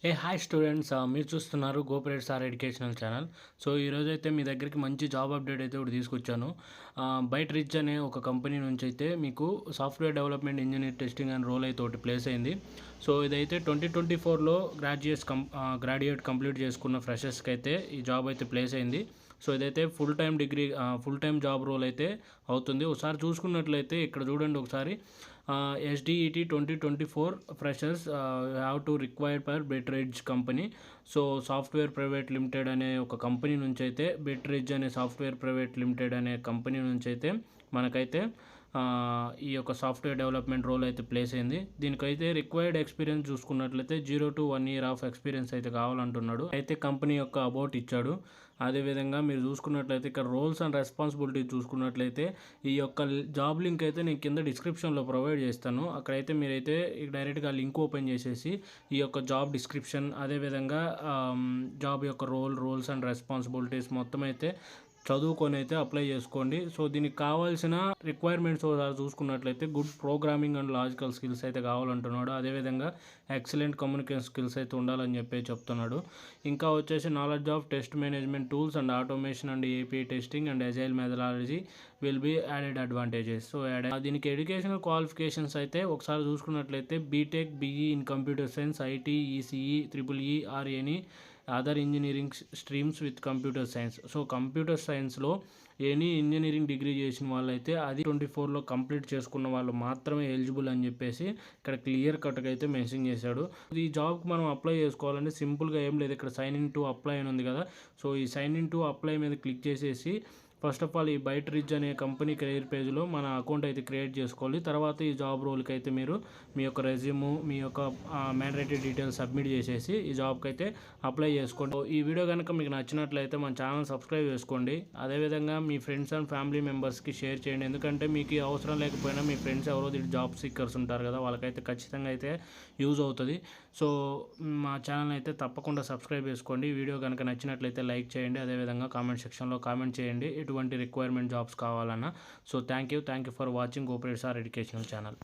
Hi students, మీరు చూస్తున్నారు గోపరేట్ sir educational channel. So ఈరోజైతే మీ దగ్గరికి మంచి జాబ్ అప్డేట్ అయితే ఒకటి తీసుకొచ్చాను. బైట్ రిచ్ అనే ఒక కంపెనీ నుంచి అయితే మీకు software development engineer testing and role అయితే ఒకటి ప్లేస్ అయింది. సో ఇదైతే 2024లో గ్రాడ్యుయేట్ కంప్లీట్ చేసుకున్న ఫ్రెషర్స్కి అయితే ఈ జాబ్ అయితే ప్లేస్ అయింది. సో ఇదైతే ఫుల్ టైం జాబ్ రోల్ అయితే అవుతుంది. ఒకసారి చూసుకున్నట్లయితే ఇక్కడ చూడండి ఒకసారి. SDET 2024 freshers have to required per బెటరేజ్ company. So software private limited అనే ఒక కంపెనీ నుంచి అయితే బెటరేజ్ అనే సాఫ్ట్వేర్ ప్రైవేట్ లిమిటెడ్ అనే కంపెనీ నుంచి అయితే మనకైతే ఈ యొక్క సాఫ్ట్వేర్ డెవలప్మెంట్ రోల్ అయితే ప్లేస్ అయింది. దీనికైతే రిక్వైర్డ్ ఎక్స్పీరియన్స్ చూసుకున్నట్లయితే 0 to 1 year ఆఫ్ ఎక్స్పీరియన్స్ అయితే కావాలంటున్నాడు. అయితే కంపెనీ యొక్క అబౌట్ ఇచ్చాడు. అదేవిధంగా మీరు చూసుకున్నట్లయితే ఇక్కడ రోల్స్ అండ్ రెస్పాన్సిబిలిటీ చూసుకున్నట్లయితే ఈ యొక్క జాబ్ లింక్ అయితే నేను కింద డిస్క్రిప్షన్లో ప్రొవైడ్ చేస్తాను. అక్కడైతే మీరైతే డైరెక్ట్గా లింక్ ఓపెన్ చేసేసి ఈ యొక్క జాబ్ డిస్క్రిప్షన్, అదేవిధంగా జాబ్ యొక్క రోల్స్ అండ్ రెస్పాన్సిబిలిటీస్ మొత్తం అయితే చదువుకొని అయితే అప్లై చేసుకోండి. సో దీనికి కావాల్సిన రిక్వైర్మెంట్స్ చూసుకున్నట్లయితే good programming and logical skills అయితే కావాలంటున్నాడు. అదేవిధంగా ఎక్సలెంట్ కమ్యూనికేషన్ స్కిల్స్ అయితే ఉండాలని చెప్పి చెప్తున్నాడు. ఇంకా వచ్చేసి knowledge of test management tools and automation and API testing and agile methodology will be added advantages. So దీనికి ఎడ్యుకేషనల్ క్వాలిఫికేషన్స్ అయితే ఒకసారి చూసుకున్నట్లయితే BTech, BE in computer science, IT, ECE, EEE or any other engineering streams with computer science. So computer సైన్స్లో any engineering degree చేసిన వాళ్ళైతే అది 24లో complete చేసుకున్న వాళ్ళు మాత్రమే ఎలిజిబుల్ అని చెప్పేసి ఇక్కడ క్లియర్ కట్గా అయితే మెన్షన్ చేశాడు. ఈ జాబ్కి మనం అప్లై చేసుకోవాలంటే సింపుల్గా ఏం లేదు, ఇక్కడ సైన్ ఇన్ టు అప్లై అని ఉంది కదా. సో ఈ సైన్ ఇన్ టు అప్లై మీద క్లిక్ చేసేసి ఫస్ట్ ఆఫ్ ఆల్ ఈ బైట్ రిచ్ అనే కంపెనీ కెరీర్ పేజ్లో మన అకౌంట్ అయితే క్రియేట్ చేసుకోవాలి. తర్వాత ఈ జాబ్ రోల్కి అయితే మీరు మీ యొక్క రెజ్యూము, మీ యొక్క మ్యాండేటరీ డీటెయిల్స్ సబ్మిట్ చేసేసి ఈ జాబ్కి అయితే అప్లై చేసుకోండి. ఈ వీడియో కనుక మీకు నచ్చినట్లయితే మన ఛానల్ సబ్స్క్రైబ్ చేసుకోండి. అదేవిధంగా మీ ఫ్రెండ్స్ అండ్ ఫ్యామిలీ మెంబర్స్కి షేర్ చేయండి. ఎందుకంటే మీకు అవసరం లేకపోయినా మీ ఫ్రెండ్స్ ఎవరో జాబ్ సీకర్స్ ఉంటారు కదా, వాళ్ళకైతే ఖచ్చితంగా అయితే యూజ్ అవుతుంది. సో మా ఛానల్ అయితే తప్పకుండా సబ్స్క్రైబ్ చేసుకోండి. వీడియో కనుక నచ్చినట్లయితే లైక్ చేయండి. అదేవిధంగా కామెంట్ సెక్షన్లో కామెంట్ చేయండి ఎటువంటి రిక్వైర్మెంట్ జాబ్స్ కావాలన్నా. So thank you for watching గోపరేట్ సార్ ఎడ్యుకేషనల్ ఛానల్.